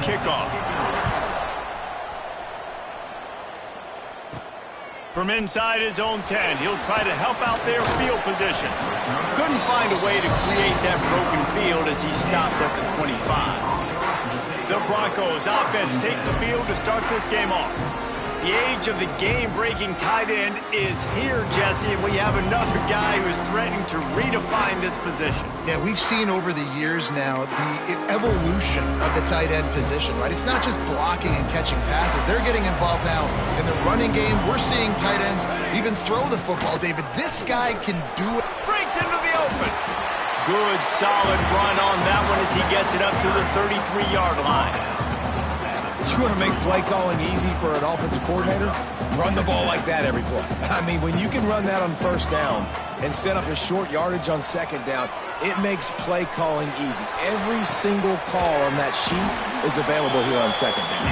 kickoff. From inside his own 10, he'll try to help out their field position. Couldn't find a way to create that broken field as he stopped at the 25. The Broncos offense takes the field to start this game off. The age of the game-breaking tight end is here, Jesse, and we have another guy who's threatening to redefine this position. Yeah, we've seen over the years now the evolution of the tight end position, right? It's not just blocking and catching passes. They're getting involved now in the running game. We're seeing tight ends even throw the football, David. This guy can do it. Breaks into the open. Good, solid run on that one as he gets it up to the 33-yard line. You want to make play calling easy for an offensive coordinator? Run the ball like that every play. I mean, when you can run that on first down and set up a short yardage on second down, it makes play calling easy. Every single call on that sheet is available here on second down.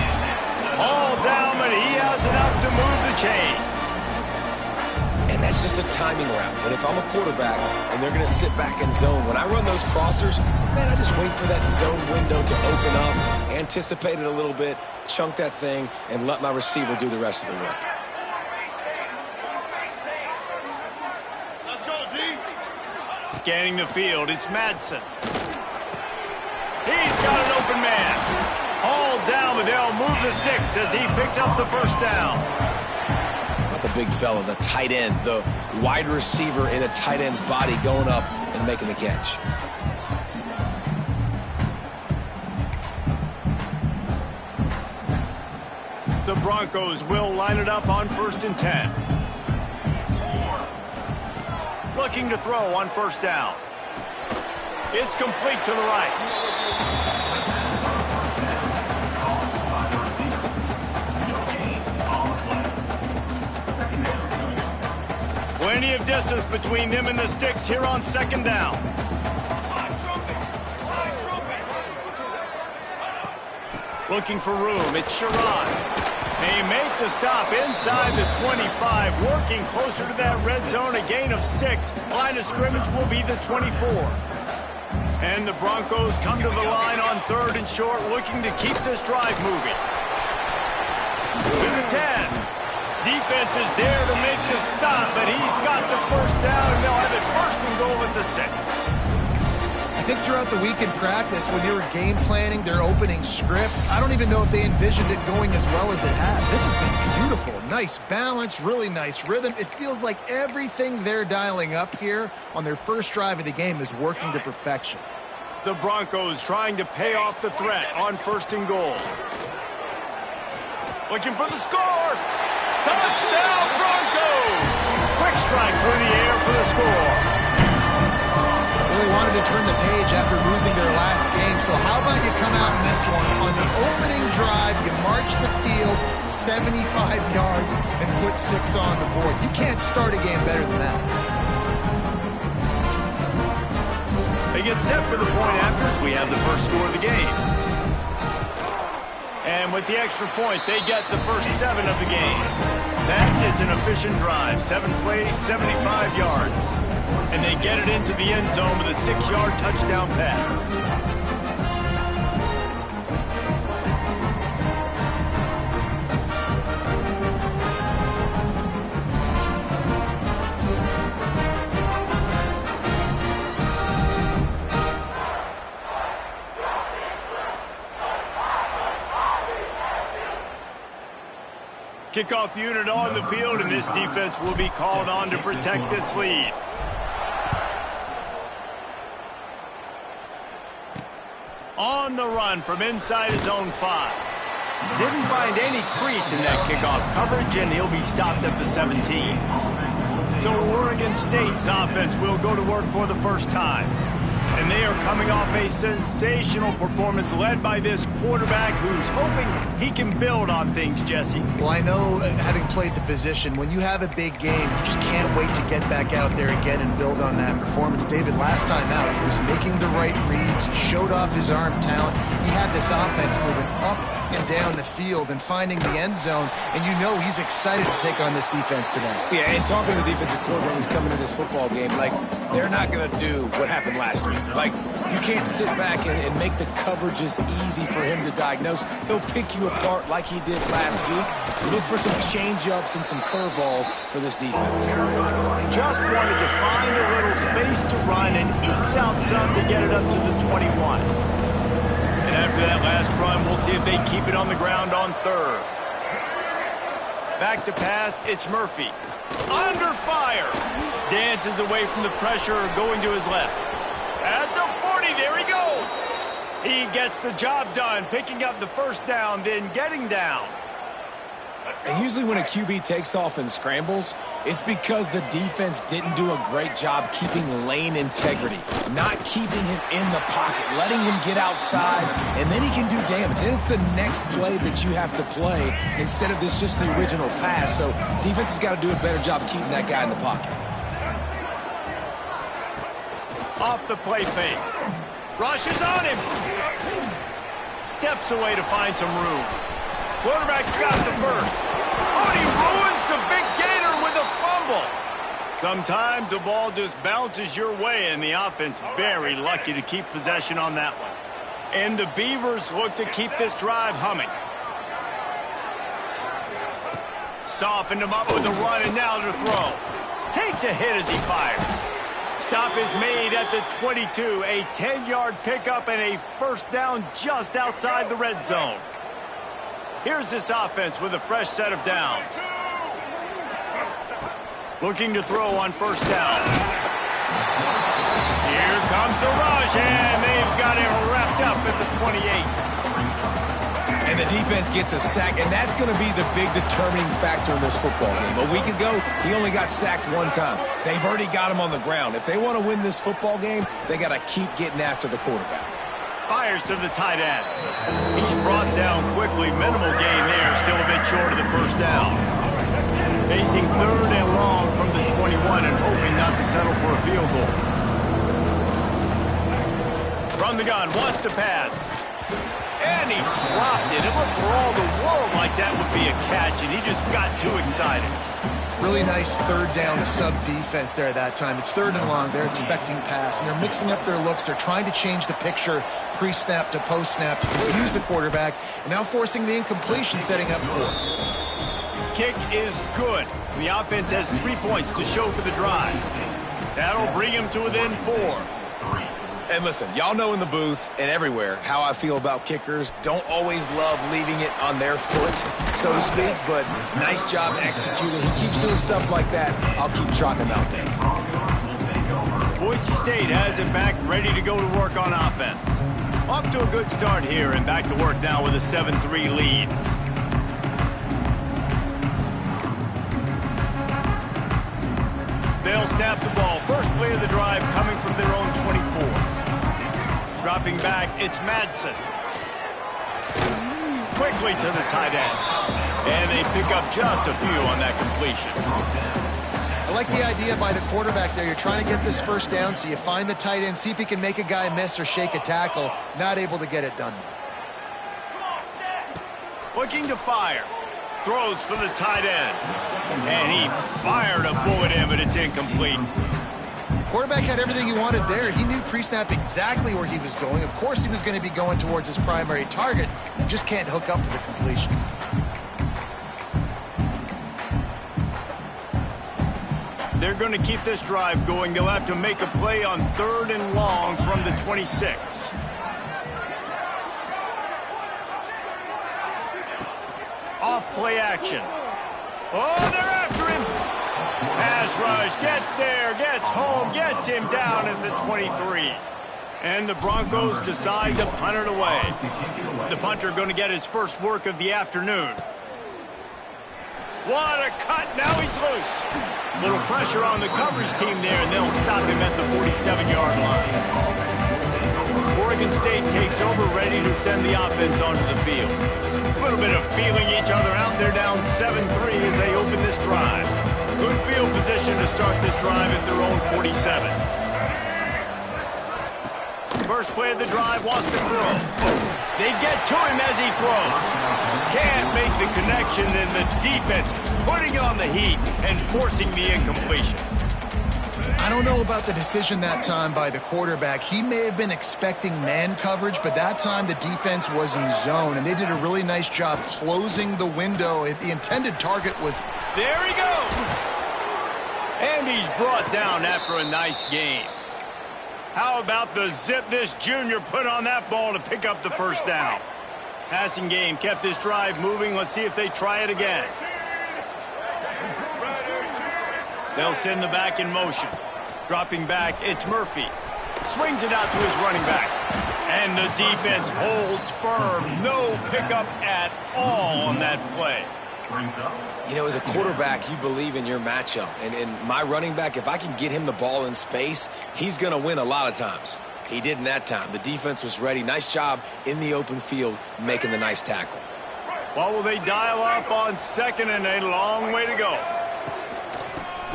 All down, but he has enough to move the chains. And that's just a timing route. And if I'm a quarterback and they're going to sit back in zone, when I run those crossers, man, I just wait for that zone window to open up, anticipate it a little bit, chunk that thing, and let my receiver do the rest of the work. Let's go, D. Scanning the field, it's Madsen. He's got an open man. All down, but they'll move the sticks as he picks up the first down. The big fella, the tight end, the wide receiver in a tight end's body going up and making the catch. The Broncos will line it up on 1st and 10. Looking to throw on first down. It's complete to the right. Plenty of distance between them and the sticks here on second down. Looking for room, it's Sherrod. They make the stop inside the 25, working closer to that red zone, a gain of 6. Line of scrimmage will be the 24. And the Broncos come to the line on 3rd and short, looking to keep this drive moving. To the 10. Defense is there to make the stop, but he's got the first down, and they'll have it 1st and goal at the 6. I think throughout the week in practice, when you were game planning their opening script, I don't even know if they envisioned it going as well as it has. This has been beautiful. Nice balance, really nice rhythm. It feels like everything they're dialing up here on their first drive of the game is working to perfection. The Broncos trying to pay off the threat on 1st and goal. Looking for the score. Touchdown, Broncos! Quick strike through the air for the score. Really wanted to turn the page after losing their last game, so how about you come out in this one? On the opening drive, you march the field 75 yards and put 6 on the board. You can't start a game better than that. They get set for the point after as we have the first score of the game. And with the extra point, they get the first 7 of the game. That is an efficient drive. 7 plays, 75 yards. And they get it into the end zone with a 6-yard touchdown pass. Kickoff unit on the field, and this defense will be called on to protect this lead. On the run from inside his own 5. Didn't find any crease in that kickoff coverage, and he'll be stopped at the 17. So Oregon State's offense will go to work for the first time. And they are coming off a sensational performance led by this quarterback who's hoping he can build on things, Jesse. Well, I know, having played the position, when you have a big game, you just can't wait to get back out there again and build on that performance. David, last time out, he was making the right reads. He showed off his arm talent. He had this offense moving up and down the field and finding the end zone, and you know he's excited to take on this defense today. Yeah, and talking to the defensive coordinator who's coming to this football game, like, they're not going to do what happened last week. Like, you can't sit back and make the coverages easy for him to diagnose. He'll pick you apart like he did last week. Look for some change-ups and some curveballs for this defense. Just wanted to find a little space to run and ekes out some to get it up to the 21. And after that last run, we'll see if they keep it on the ground on third. Back to pass, it's Murphy. Under fire. Dances away from the pressure, going to his left. At the 40, there he goes. He gets the job done, picking up the first down, then getting down. And usually when a QB takes off and scrambles, it's because the defense didn't do a great job keeping lane integrity, not keeping him in the pocket, letting him get outside, and then he can do damage. And it's the next play that you have to play instead of this just the original pass. So defense has got to do a better job keeping that guy in the pocket. Off the play fake. Rushes on him. Steps away to find some room. Quarterback's got the first. Oh, and he ruins the big gator with a fumble. Sometimes the ball just bounces your way, and the offense very lucky to keep possession on that one. And the Beavers look to keep this drive humming. Softened him up with a run, and now to throw. Takes a hit as he fires. Stop is made at the 22. A 10-yard pickup and a first down just outside the red zone. Here's this offense with a fresh set of downs. Looking to throw on first down. Here comes the rush, and they've got him wrapped up at the 28. And the defense gets a sack, and that's going to be the big determining factor in this football game. A week ago, he only got sacked one time. They've already got him on the ground. If they want to win this football game, they got to keep getting after the quarterback. Fires to the tight end. He's brought down quickly. Minimal gain there. Still a bit short of the first down. Facing third and long from the 21 and hoping not to settle for a field goal. From the gun, wants to pass. And he dropped it. It looked for all the world like that would be a catch, and he just got too excited. Really nice third down sub defense there that time. It's third and long. They're expecting pass, and they're mixing up their looks. They're trying to change the picture pre-snap to post-snap to confuse the quarterback, and now forcing the incompletion, setting up fourth. Kick is good. The offense has 3 points to show for the drive. That'll bring him to within 4. And listen, y'all know in the booth and everywhere how I feel about kickers. Don't always love leaving it on their foot, so to speak, but nice job executing. He keeps doing stuff like that. I'll keep trotting him out there. Boise State has it back, ready to go to work on offense. Off to a good start here, and back to work now with a 7-3 lead. They'll snap the ball. First play of the drive coming from their own 24. Dropping back, it's Madsen. Quickly to the tight end. And they pick up just a few on that completion. I like the idea by the quarterback there. You're trying to get this first down, so you find the tight end, see if he can make a guy miss or shake a tackle. Not able to get it done. Looking to fire. Throws for the tight end. And he fired a bullet in, but it's incomplete. Quarterback had everything he wanted there. He knew pre-snap exactly where he was going. Of course he was going to be going towards his primary target. You just can't hook up for the completion. They're going to keep this drive going. They'll have to make a play on third and long from the 26. Off play action. Oh, they're after him. Pass rush, gets there, gets home, gets him down at the 23. And the Broncos decide to punt it away. The punter going to get his first work of the afternoon. What a cut, now he's loose. Little pressure on the coverage team there, and they'll stop him at the 47-yard line. Oregon State takes over, ready to send the offense onto the field. A little bit of feeling each other out. They're down 7-3 as they open this drive. Good field position to start this drive at their own 47. First play of the drive, wants to throw. They get to him as he throws. Can't make the connection, and the defense putting on the heat and forcing the incompletion. I don't know about the decision that time by the quarterback. He may have been expecting man coverage, but that time the defense was in zone, and they did a really nice job closing the window. The intended target was... There he goes! And he's brought down after a nice game. How about the zip this junior put on that ball to pick up the first down? Passing game kept this drive moving. Let's see if they try it again. They'll send the back in motion. Dropping back, it's Murphy. Swings it out to his running back. And the defense holds firm. No pickup at all on that play. You know, as a quarterback, you believe in your matchup. And my running back, if I can get him the ball in space, he's going to win a lot of times. He did in that time. The defense was ready. Nice job in the open field making the nice tackle. Well, will they dial up on second and a long way to go?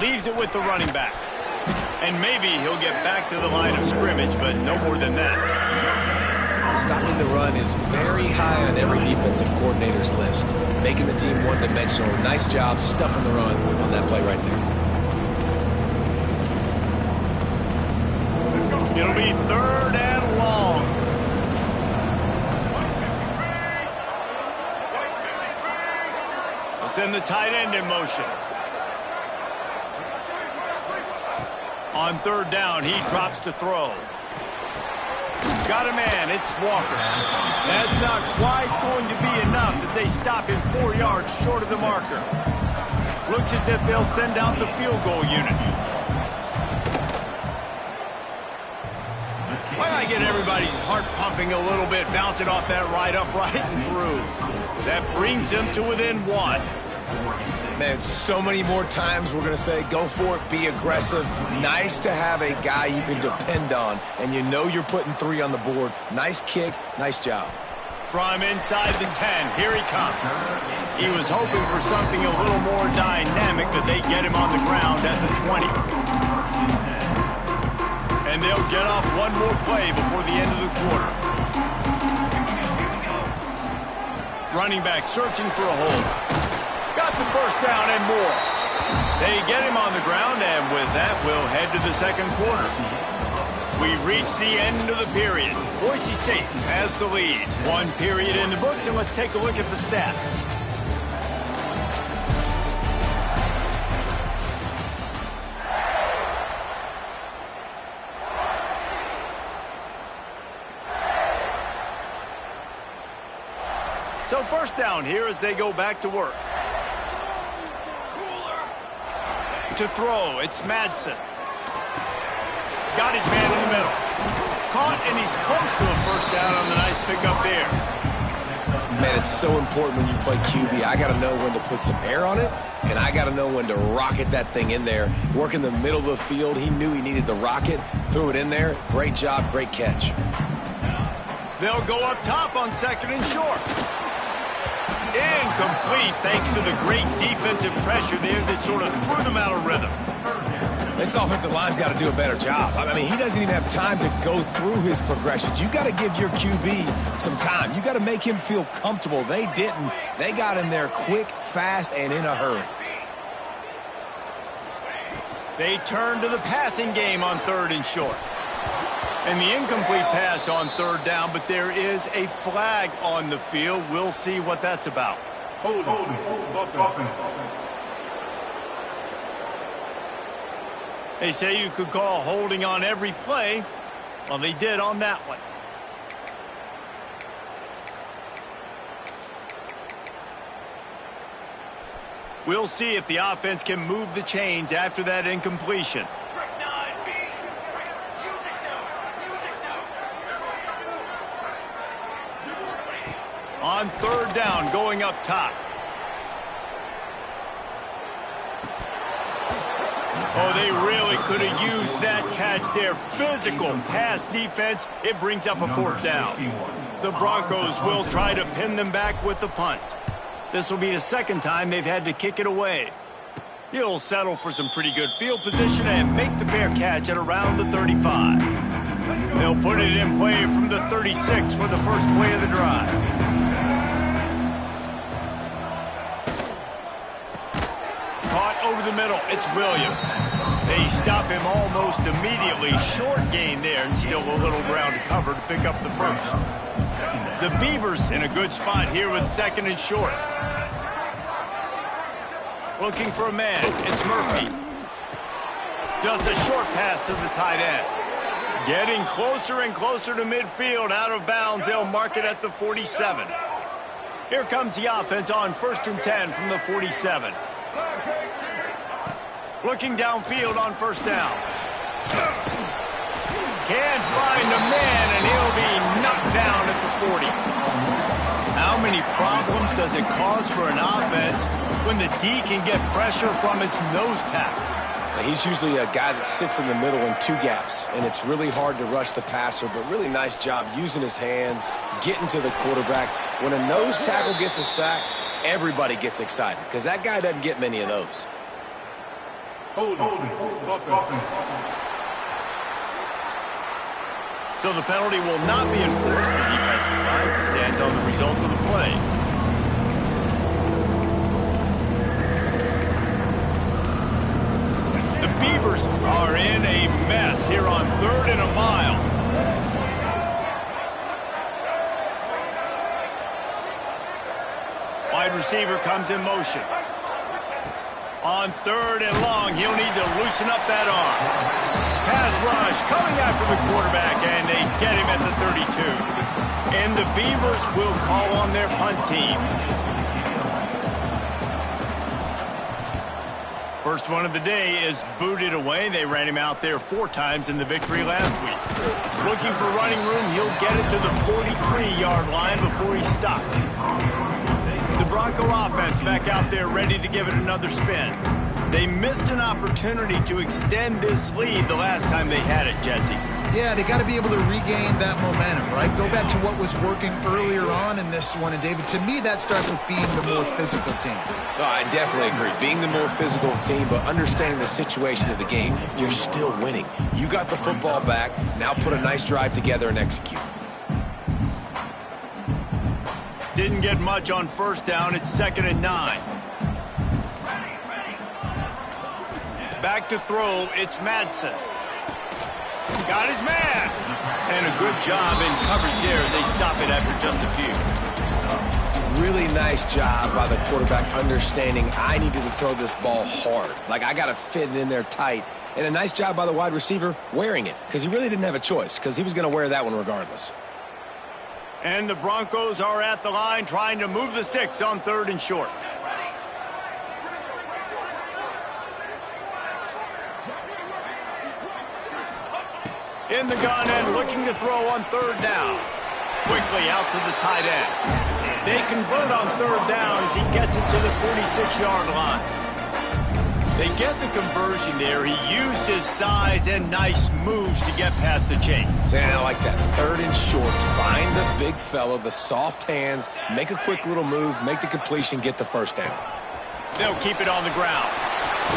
Leaves it with the running back. And maybe he'll get back to the line of scrimmage, but no more than that. Stopping the run is very high on every defensive coordinator's list. Making the team one-dimensional. Nice job stuffing the run on that play right there. It'll be third and long. They'll send the tight end in motion. On third down, he drops to throw. Got a man, it's Walker. That's not quite going to be enough as they stop him 4 yards short of the marker. Looks as if they'll send out the field goal unit. Why not get everybody's heart pumping a little bit, bouncing off that right upright and through? That brings them to within 1. Man, so many more times we're going to say, go for it, be aggressive. Nice to have a guy you can depend on, and you know you're putting 3 on the board. Nice kick, nice job. From inside the 10, here he comes. He was hoping for something a little more dynamic, but they get him on the ground at the 20. And they'll get off one more play before the end of the quarter. Running back searching for a hole. Got the first down and more. They get him on the ground, and with that, we'll head to the second quarter. We've reached the end of the period. Boise State has the lead. 1 period in the books, and let's take a look at the stats. So first down here as they go back to work. To throw, it's Madsen. Got his man in the middle. Caught, and he's close to a first down on the nice pickup there. Man, it's so important when you play QB. I got to know when to put some air on it, and I got to know when to rocket that thing in there. Work in the middle of the field. He knew he needed to rocket, threw it in there. Great job, great catch. They'll go up top on second and short. Incomplete thanks to the great defensive pressure there that sort of threw them out of rhythm. This offensive line's got to do a better job. I mean, he doesn't even have time to go through his progressions. You got to give your QB some time. You got to make him feel comfortable. They didn't. They got in there quick, fast, and in a hurry. They turn to the passing game on third and short. And the incomplete pass on third down, but there is a flag on the field. We'll see what that's about. Hold. They say you could call holding on every play. Well, they did on that one. We'll see if the offense can move the chains after that incompletion. On third down, going up top. Oh, they really could have used that catch there. Physical pass defense. It brings up a fourth down. The Broncos will try to pin them back with the punt. This will be the second time they've had to kick it away. He'll settle for some pretty good field position and make the fair catch at around the 35. They'll put it in play from the 36 for the first play of the drive. Caught over the middle. It's Williams. They stop him almost immediately. Short gain there, and still a little ground to cover to pick up the first. The Beavers in a good spot here with second and short. Looking for a man. It's Murphy. Just a short pass to the tight end. Getting closer and closer to midfield. Out of bounds. They'll mark it at the 47. Here comes the offense on 1st and 10 from the 47. Looking downfield on 1st down. Can't find a man, and he'll be knocked down at the 40. How many problems does it cause for an offense when the D can get pressure from its nose tackle? He's usually a guy that sits in the middle in two gaps, and it's really hard to rush the passer, but really nice job using his hands, getting to the quarterback. When a nose tackle gets a sack, everybody gets excited because that guy doesn't get many of those. So the penalty will not be enforced. The defense declines and stands on the result of the play. The Beavers are in a mess here on 3rd and a mile. Wide receiver comes in motion. On 3rd and long, he'll need to loosen up that arm. Pass rush coming after the quarterback, and they get him at the 32. And the Beavers will call on their punt team. First one of the day is booted away. They ran him out there 4 times in the victory last week. Looking for running room, he'll get it to the 43-yard line before he's stopped. The Bronco offense back out there ready to give it another spin. They missed an opportunity to extend this lead the last time they had it, Jesse. Yeah, they got to be able to regain that momentum, right? Go back to what was working earlier on in this one. And, David, to me, that starts with being the more physical team. Oh, I definitely agree. Being the more physical team, but understanding the situation of the game, you're still winning. You got the football back. Now put a nice drive together and execute. Didn't get much on 1st down. It's 2nd and 9. Back to throw. It's Madsen. Got his man. And a good job in coverage there as they stop it after just a few. Really nice job by the quarterback understanding I needed to throw this ball hard. Like I got to fit it in there tight. And a nice job by the wide receiver wearing it because he really didn't have a choice because he was going to wear that one regardless. And the Broncos are at the line trying to move the sticks on 3rd and short. In the gun and looking to throw on 3rd down. Quickly out to the tight end. They convert on 3rd down as he gets it to the 46-yard line. They get the conversion there. He used his size and nice moves to get past the chains. And I like that 3rd and short. Find the big fella, the soft hands, make a quick little move, make the completion, get the 1st down. They'll keep it on the ground.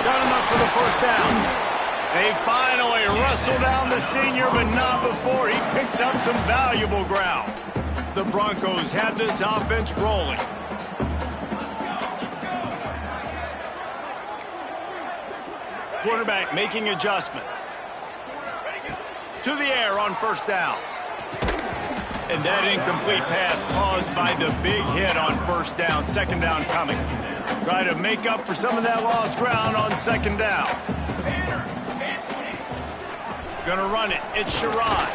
Done enough for the 1st down. They finally wrestle down the senior, but not before he picks up some valuable ground. The Broncos have this offense rolling. Quarterback making adjustments. To the air on 1st down. And that incomplete pass caused by the big hit on 1st down. 2nd down coming. Try to make up for some of that lost ground on 2nd down. Gonna run it. It's Sherrod.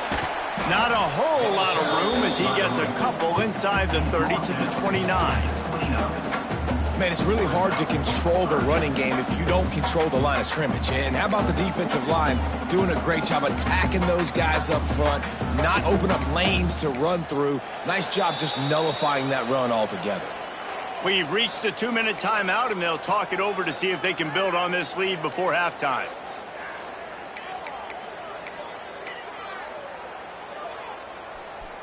Not a whole lot of room as he gets a couple inside the 30 to the 29. Man, it's really hard to control the running game if you don't control the line of scrimmage. And how about the defensive line doing a great job attacking those guys up front, not open up lanes to run through. Nice job just nullifying that run altogether. We've reached the 2-minute timeout, and they'll talk it over to see if they can build on this lead before halftime.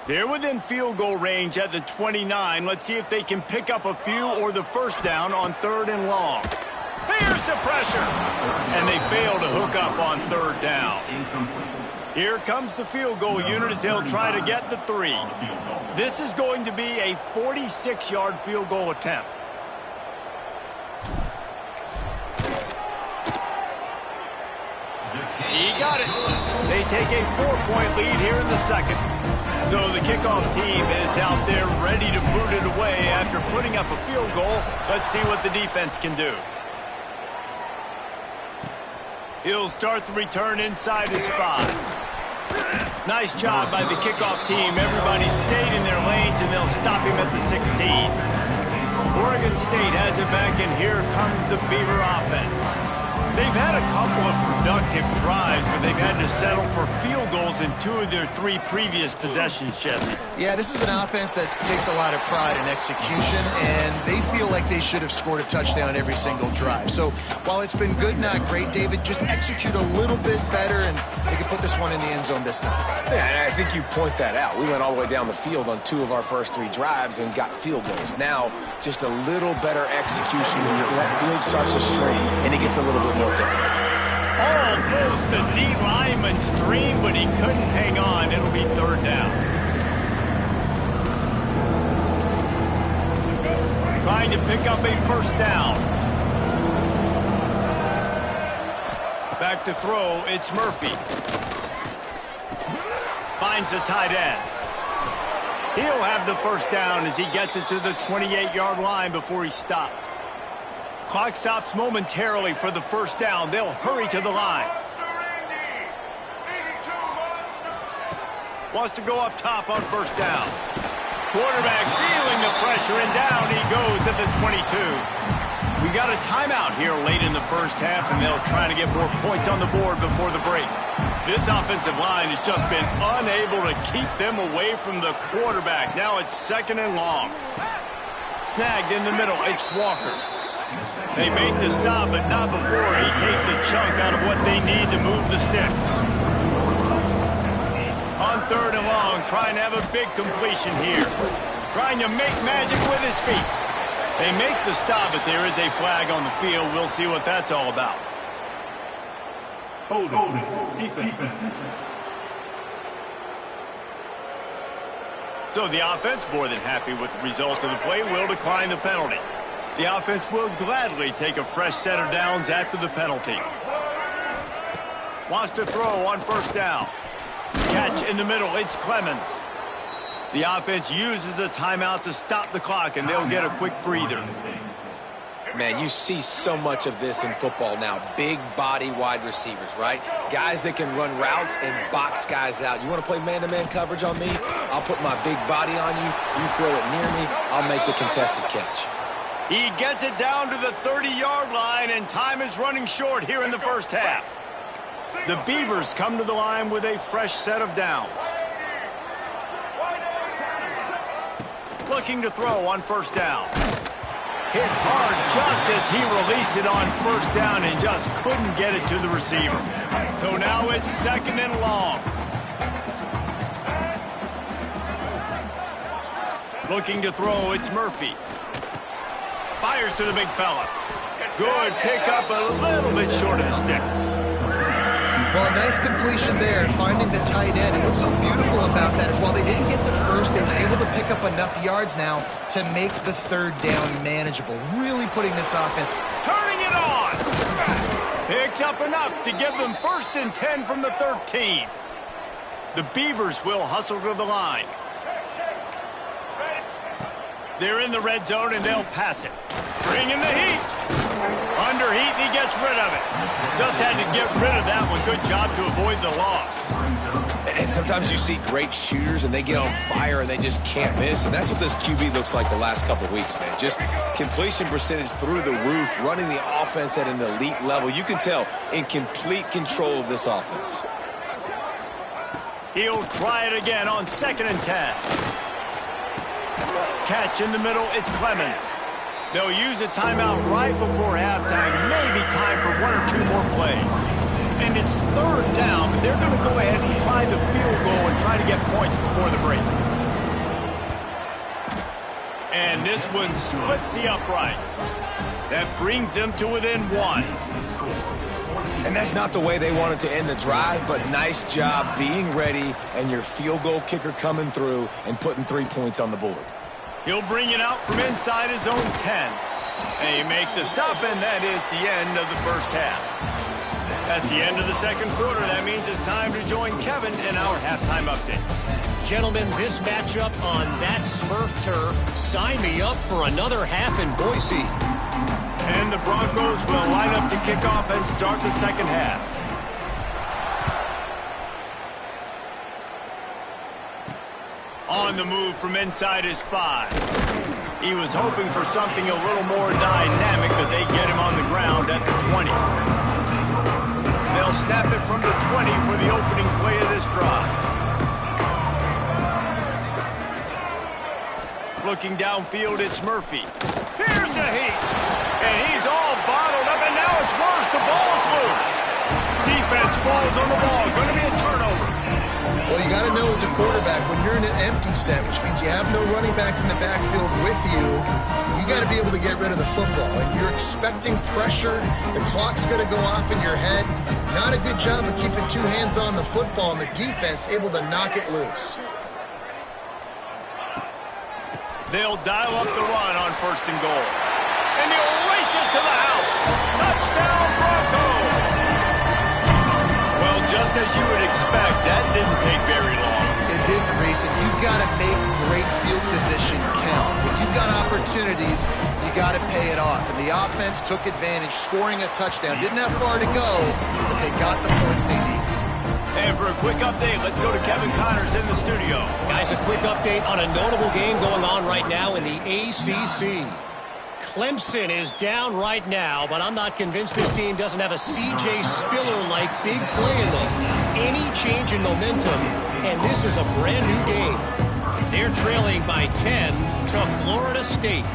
They're within field goal range at the 29. Let's see if they can pick up a few or the 1st down on 3rd and long. Here's the pressure. And they fail to hook up on 3rd down. Here comes the field goal unit as they'll try to get the 3. This is going to be a 46-yard field goal attempt. They take a 4-point lead here in the second. So the kickoff team is out there ready to boot it away after putting up a field goal. Let's see what the defense can do. He'll start the return inside his 5. Nice job by the kickoff team. Everybody stayed in their lanes, and they'll stop him at the 16. Oregon State has it back, and here comes the Beaver offense. They've had a couple of productive drives, but they've had to settle for field goals in 2 of their 3 previous possessions, Jesse. Yeah, this is an offense that takes a lot of pride in execution, and they feel like they should have scored a touchdown every single drive. So while it's been good, not great, David, just execute a little bit better, and they can put this one in the end zone this time. Yeah, and I think you point that out. We went all the way down the field on 2 of our first 3 drives and got field goals. Now, just a little better execution when that field starts to shrink, and it gets a little bit more difficult. Almost the D lineman's dream, but he couldn't hang on. It'll be 3rd down. Trying to pick up a 1st down. Back to throw, it's Murphy. Finds the tight end. He'll have the 1st down as he gets it to the 28-yard line before he stopped. Clock stops momentarily for the 1st down. They'll hurry to the line. Wants to go up top on 1st down. Quarterback feeling the pressure, and down he goes at the 22. We got a timeout here late in the 1st half, and they'll try to get more points on the board before the break. This offensive line has just been unable to keep them away from the quarterback. Now it's 2nd and long. Snagged in the middle, it's Walker. They make the stop, but not before he takes a chunk out of what they need to move the sticks. On 3rd and long, trying to have a big completion here. Trying to make magic with his feet. They make the stop, but there is a flag on the field. We'll see what that's all about. Hold it. Defense. So the offense, more than happy with the result of the play, will decline the penalty. The offense will gladly take a fresh set of downs after the penalty. Wants to throw on 1st down. Catch in the middle, it's Clemens. The offense uses a timeout to stop the clock, and they'll get a quick breather. Man, you see so much of this in football now. Big body wide receivers, right? Guys that can run routes and box guys out. You want to play man-to-man coverage on me? I'll put my big body on you. You throw it near me, I'll make the contested catch. He gets it down to the 30-yard line, and time is running short here in the 1st half. The Beavers come to the line with a fresh set of downs. Looking to throw on 1st down. Hit hard just as he released it on 1st down and just couldn't get it to the receiver. So now it's 2nd and long. Looking to throw, it's Murphy. Fires to the big fella. Good pickup, a little bit short of the sticks. Well, a nice completion there, finding the tight end. And what's so beautiful about that is while they didn't get the 1st, they were able to pick up enough yards now to make the 3rd down manageable. Really putting this offense. Turning it on. Picks up enough to give them 1st and 10 from the 13. The Beavers will hustle to the line. They're in the red zone, and they'll pass it. Bringing the heat. Under heat, and he gets rid of it. Just had to get rid of that one. Good job to avoid the loss. And sometimes you see great shooters, and they get on fire, and they just can't miss. And that's what this QB looks like the last couple of weeks, man. Just completion percentage through the roof, running the offense at an elite level. You can tell in complete control of this offense. He'll try it again on 2nd and 10. Catch in the middle, it's Clemens. They'll use a timeout right before halftime, maybe time for 1 or 2 more plays. And it's 3rd down, but they're going to go ahead and try the field goal and try to get points before the break. And this one splits the uprights. That brings them to within 1. And that's not the way they wanted to end the drive, but nice job being ready and your field goal kicker coming through and putting 3 points on the board. He'll bring it out from inside his own 10. They make the stop, and that is the end of the 1st half. That's the end of the second quarter. That means it's time to join Kevin in our halftime update. Gentlemen, this matchup on that Smurf turf, sign me up for another half in Boise. And the Broncos will line up to kick off and start the second half. On the move from inside his 5. He was hoping for something a little more dynamic, but they get him on the ground at the 20. They'll snap it from the 20 for the opening play of this drive. Looking downfield, it's Murphy. Here's the heat. And he's all bottled up, and now it's worse. The ball's loose. Defense falls on the ball. Going to be a turnover. Well, you got to know as a quarterback, when you're in an empty set, which means you have no running backs in the backfield with you, you got to be able to get rid of the football. And you're expecting pressure. The clock's going to go off in your head. Not a good job of keeping two hands on the football, and the defense able to knock it loose. They'll dial up the run on 1st and goal. And they'll race it to the house. Touchdown, Broncos! Well, just as you would expect, that didn't take very long. It didn't, Reese, and you've got to make great field position count. When you've got opportunities, you got to pay it off. And the offense took advantage, scoring a touchdown. Didn't have far to go, but they got the points they needed. And for a quick update, let's go to Kevin Connors in the studio. Guys, a quick update on a notable game going on right now in the ACC. Clemson is down right now, but I'm not convinced this team doesn't have a C.J. Spiller-like big play in them. Any change in momentum, and this is a brand-new game. They're trailing by 10 to Florida State.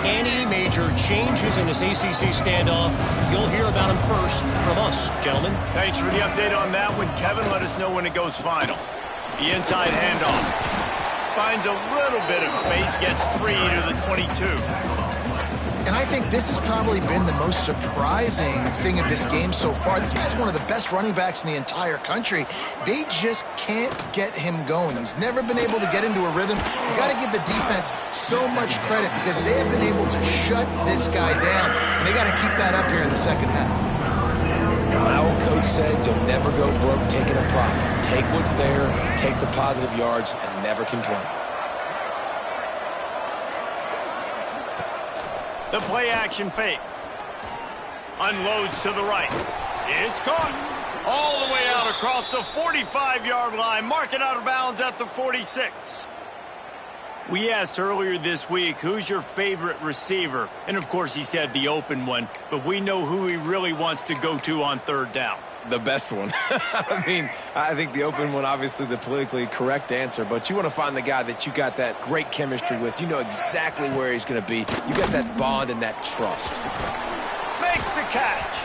Any major changes in this ACC standoff, you'll hear about them first from us, gentlemen. Thanks for the update on that one, Kevin. Let us know when it goes final. The inside handoff. Finds a little bit of space, gets 3 to the 22. And I think this has probably been the most surprising thing of this game so far. This guy's one of the best running backs in the entire country. They just can't get him going. He's never been able to get into a rhythm. You got to give the defense so much credit because they have been able to shut this guy down. And they got to keep that up here in the second half. My old coach said you'll never go broke taking a profit. Take what's there, take the positive yards, and never complain. The play-action fake. Unloads to the right. It's caught. All the way out across the 45-yard line. Mark it out of bounds at the 46. We asked earlier this week, who's your favorite receiver? And, of course, he said the open one. But we know who he really wants to go to on 3rd down. The best one. I mean, I think the open one, obviously the politically correct answer, but you want to find the guy that you got that great chemistry with. You know exactly where he's going to be. You got that bond and that trust. Makes the catch.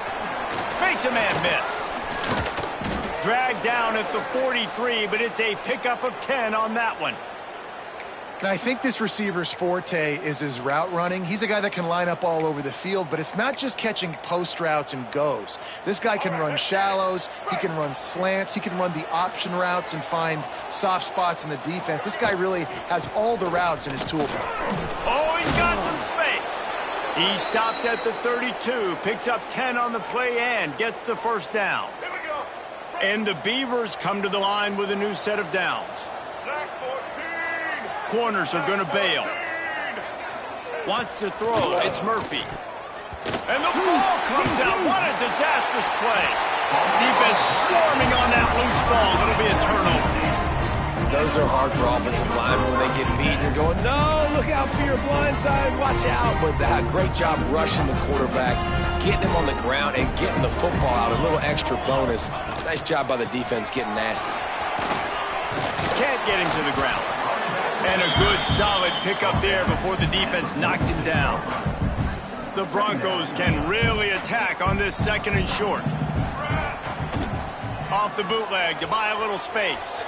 Makes a man miss. Dragged down at the 43, but it's a pickup of 10 on that one. And I think this receiver's forte is his route running. He's a guy that can line up all over the field, but it's not just catching post routes and goes. This guy can run shallows, he can run slants, he can run the option routes and find soft spots in the defense. This guy really has all the routes in his toolbox. Oh, he's got some space. He stopped at the 32, picks up 10 on the play and gets the 1st down. And the Beavers come to the line with a new set of downs. Corners are going to bail. Wants to throw. It's Murphy. And the ball comes out. What a disastrous play. Defense swarming on that loose ball. It'll be a turnover. Those are hard for offensive linemen when they get beat. You're going, no, look out for your blind side. Watch out. But great job rushing the quarterback, getting him on the ground, and getting the football out. A little extra bonus. Nice job by the defense getting nasty. Can't get him to the ground. And a good, solid pickup there before the defense knocks him down. The Broncos can really attack on this 2nd and short. Off the bootleg to buy a little space.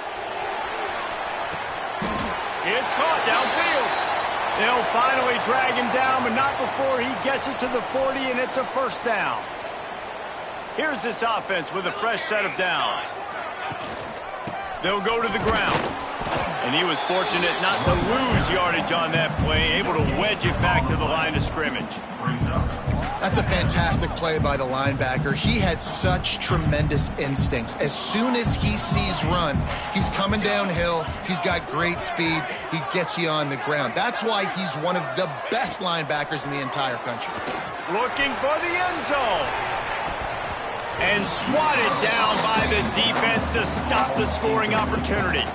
It's caught downfield. They'll finally drag him down, but not before he gets it to the 40, and it's a 1st down. Here's this offense with a fresh set of downs. They'll go to the ground. And he was fortunate not to lose yardage on that play, able to wedge it back to the line of scrimmage. That's a fantastic play by the linebacker. He has such tremendous instincts. As soon as he sees run, he's coming downhill. He's got great speed. He gets you on the ground. That's why he's one of the best linebackers in the entire country. Looking for the end zone. And swatted down by the defense to stop the scoring opportunity.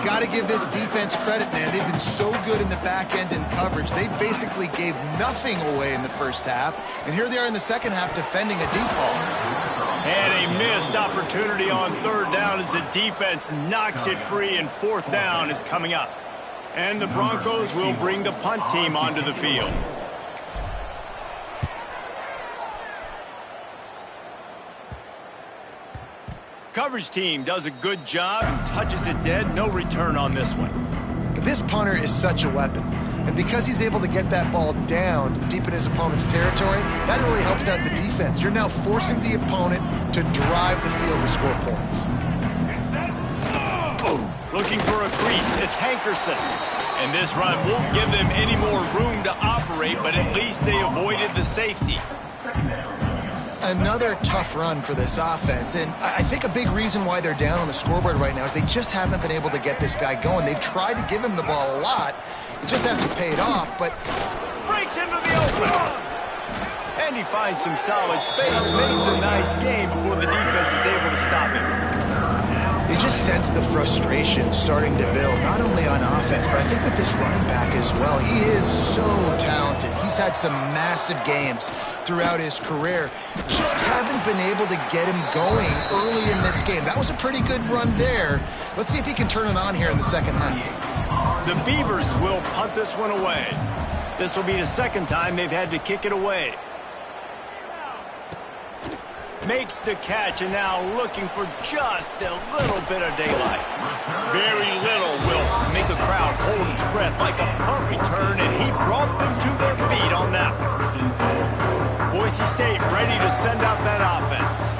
Got to give this defense credit, man. They've been so good in the back end in coverage. They basically gave nothing away in the first half, and here they are in the second half defending a deep ball. And a missed opportunity on third down as the defense knocks it free, and fourth down is coming up. And the Broncos will bring the punt team onto the field. Coverage team does a good job and touches it dead. No return on this one. This punter is such a weapon. And because he's able to get that ball down deep in his opponent's territory, that really helps out the defense. You're now forcing the opponent to drive the field to score points. Oh, looking for a crease. It's Hankerson. And this run won't give them any more room to operate, but at least they avoided the safety. Another tough run for this offense, and I think a big reason why they're down on the scoreboard right now is they just haven't been able to get this guy going. They've tried to give him the ball a lot. It just hasn't paid off, but... breaks into the open! And he finds some solid space, makes a nice game before the defense is able to stop him. You just sense the frustration starting to build, not only on offense, but I think with this running back as well. He is so talented. He's had some massive games throughout his career. Just haven't been able to get him going early in this game. That was a pretty good run there. Let's see if he can turn it on here in the second half. The Beavers will punt this one away. This will be the second time they've had to kick it away. Makes the catch, and now looking for just a little bit of daylight. Very little will make a crowd hold its breath like a punt return, and he brought them to their feet on that one. Boise State ready to send out that offense.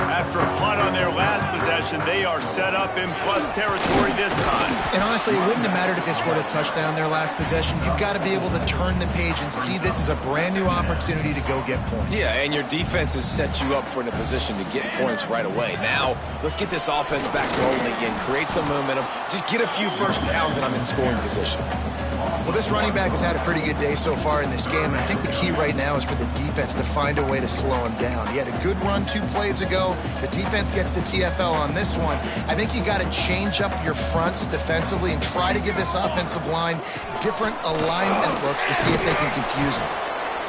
After a punt on their last possession, they are set up in plus territory this time. And honestly, it wouldn't have mattered if they scored a touchdown their last possession. You've got to be able to turn the page and see this as a brand new opportunity to go get points. Yeah, and your defense has set you up for a position to get points right away. Now, let's get this offense back rolling again, create some momentum, just get a few first downs, and I'm in scoring position. Well, this running back has had a pretty good day so far in this game, and I think the key right now is for the defense to find a way to slow him down. He had a good run 2 plays ago. The defense gets the TFL on this one. I think you got to change up your fronts defensively and try to give this offensive line different alignment looks to see if they can confuse him.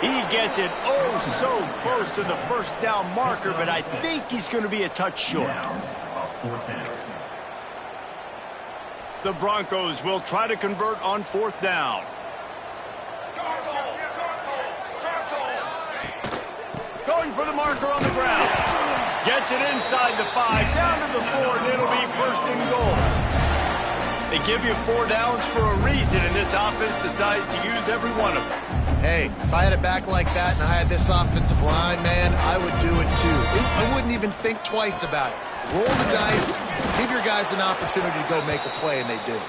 He gets it oh so close to the first down marker, but I think he's going to be a touch short. The Broncos will try to convert on fourth down. Going for the marker on the ground. Gets it inside the 5, down to the 4, and it'll be first and goal. They give you 4 downs for a reason, and this offense decides to use every one of them. Hey, if I had a back like that and I had this offensive line, man, I would do it too. I wouldn't even think twice about it. Roll the dice, give your guys an opportunity to go make a play, and they do.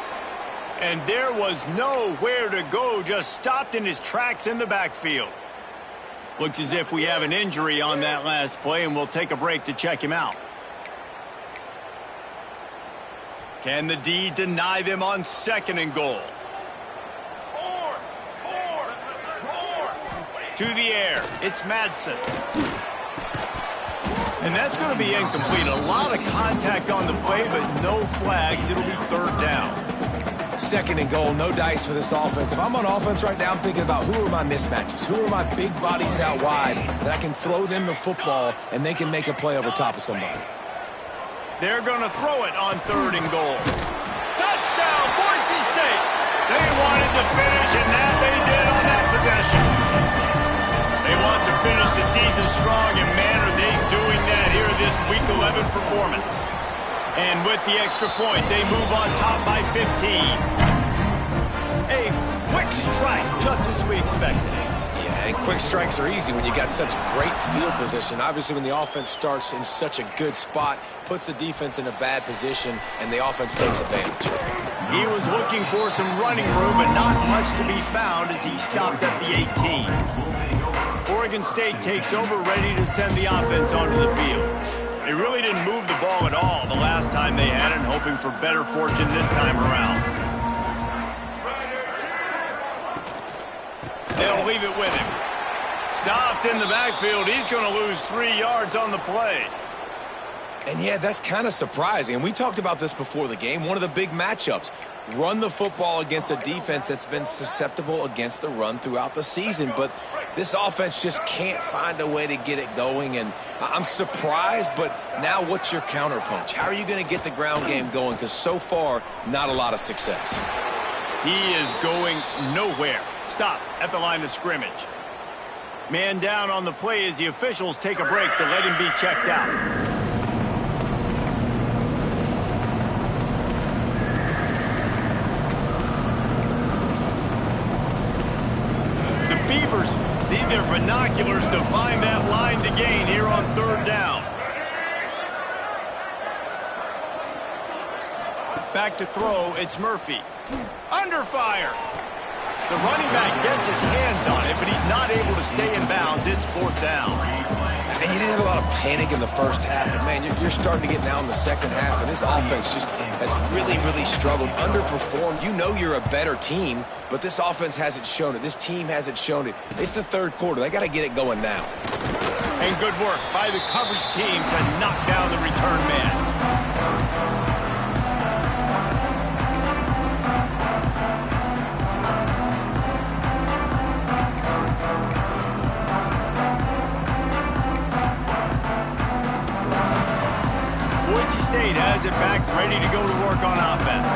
And there was nowhere to go, just stopped in his tracks in the backfield. Looks as if we have an injury on that last play, and we'll take a break to check him out. Can the D deny them on second and goal? To the air, it's Madsen. And that's going to be incomplete. A lot of contact on the play, but no flags. It'll be third down. Second and goal, no dice for this offense. If I'm on offense right now, I'm thinking about who are my mismatches? Who are my big bodies out wide that I can throw them the football and they can make a play over top of somebody? They're going to throw it on third and goal. Touchdown, Boise State. They wanted to finish, and that they did on that possession. They want to finish the season strong, and man, are they doing that here this Week 11 performance. And with the extra point, they move on top by 15. A quick strike, just as we expected. Yeah, and quick strikes are easy when you got such great field position. Obviously, when the offense starts in such a good spot, puts the defense in a bad position, and the offense takes advantage. He was looking for some running room, but not much to be found as he stopped at the 18. For a Oregon State takes over, ready to send the offense onto the field. They really didn't move the ball at all the last time they had it, hoping for better fortune this time around. They'll leave it with him. Stopped in the backfield. He's going to lose 3 yards on the play. And yeah, that's kind of surprising. And we talked about this before the game. One of the big matchups. Run the football against a defense that's been susceptible against the run throughout the season. But this offense just can't find a way to get it going. And I'm surprised, but now what's your counterpunch? How are you going to get the ground game going? Because so far, not a lot of success. He is going nowhere. Stop at the line of scrimmage. Man down on the play as the officials take a break to let him be checked out. Beavers need their binoculars to find that line to gain here on 3rd down. Back to throw, it's Murphy. Under fire. The running back gets his hands on it, but he's not able to stay in bounds. It's 4th down. And you didn't have a lot of panic in the first half, but man, you're starting to get now in the second half, and this offense just has really, really struggled, underperformed. You know you're a better team, but this offense hasn't shown it. This team hasn't shown it. It's the 3rd quarter. They got to get it going now. And good work by the coverage team to knock down the return man. Boise State has it back, ready to go to work on offense.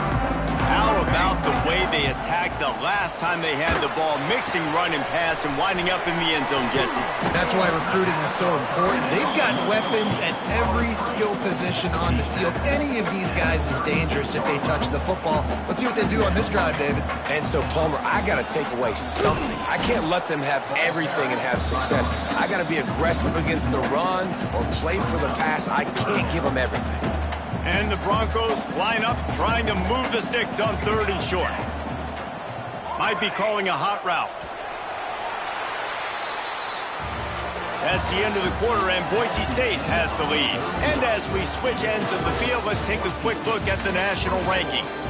How about the way they attacked the last time they had the ball, mixing run and pass and winding up in the end zone, Jesse? That's why recruiting is so important. They've got weapons at every skill position on the field. Any of these guys is dangerous if they touch the football. Let's see what they do on this drive, David. And so, Palmer, I got to take away something. I can't let them have everything and have success. I got to be aggressive against the run or play for the pass. I can't give them everything. And the Broncos line up, trying to move the sticks on 3rd and short. Might be calling a hot route. That's the end of the quarter, and Boise State has the lead. And as we switch ends of the field, let's take a quick look at the national rankings.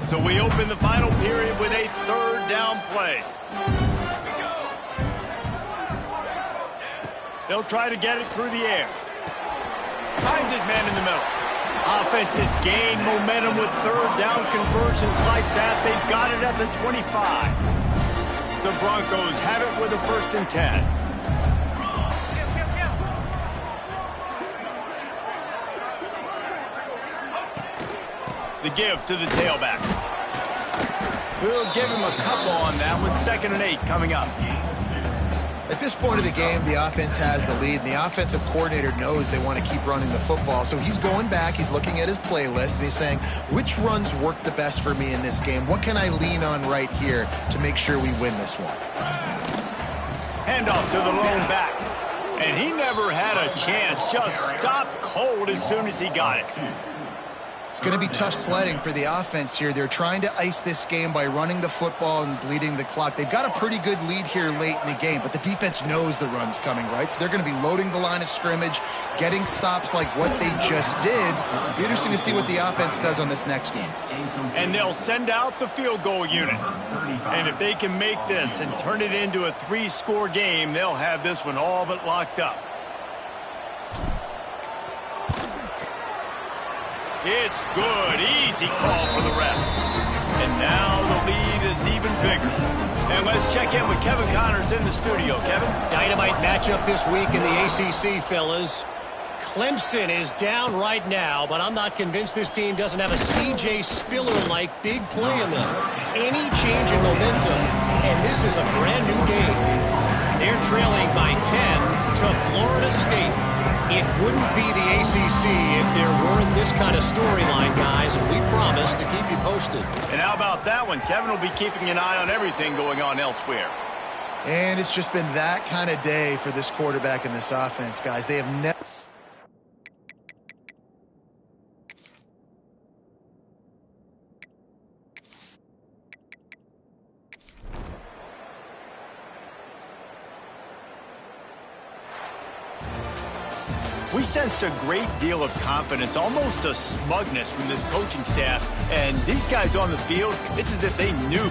So we open the final period with a 3rd down play. They'll try to get it through the air. Finds his man in the middle. Offense has gained momentum with 3rd down conversions like that. They've got it at the 25. The Broncos have it with a 1st and 10. The give to the tailback. We'll give him a couple on that one. 2nd and 8 coming up. At this point of the game, the offense has the lead, and the offensive coordinator knows they want to keep running the football. So he's going back, he's looking at his playlist, and he's saying, which runs work the best for me in this game? What can I lean on right here to make sure we win this one? Handoff to the lone back. And he never had a chance. Just stopped cold as soon as he got it. It's going to be tough sledding for the offense here. They're trying to ice this game by running the football and bleeding the clock. They've got a pretty good lead here late in the game, but the defense knows the run's coming, right? So they're going to be loading the line of scrimmage, getting stops like what they just did. It'll be interesting to see what the offense does on this next one. And they'll send out the field goal unit. And if they can make this and turn it into a 3-score game, they'll have this one all but locked up. It's good. Easy call for the refs. And now the lead is even bigger. And let's check in with Kevin Connors in the studio. Kevin? Dynamite matchup this week in the ACC, fellas. Clemson is down right now, but I'm not convinced this team doesn't have a C.J. Spiller-like big play in them. Any change in momentum, and this is a brand new game. They're trailing by 10 to Florida State. It wouldn't be the ACC if there weren't this kind of storyline, guys, and we promise to keep you posted. And how about that one? Kevin will be keeping an eye on everything going on elsewhere. And it's just been that kind of day for this quarterback and this offense, guys. They have never... We sensed a great deal of confidence, almost a smugness from this coaching staff. And these guys on the field, it's as if they knew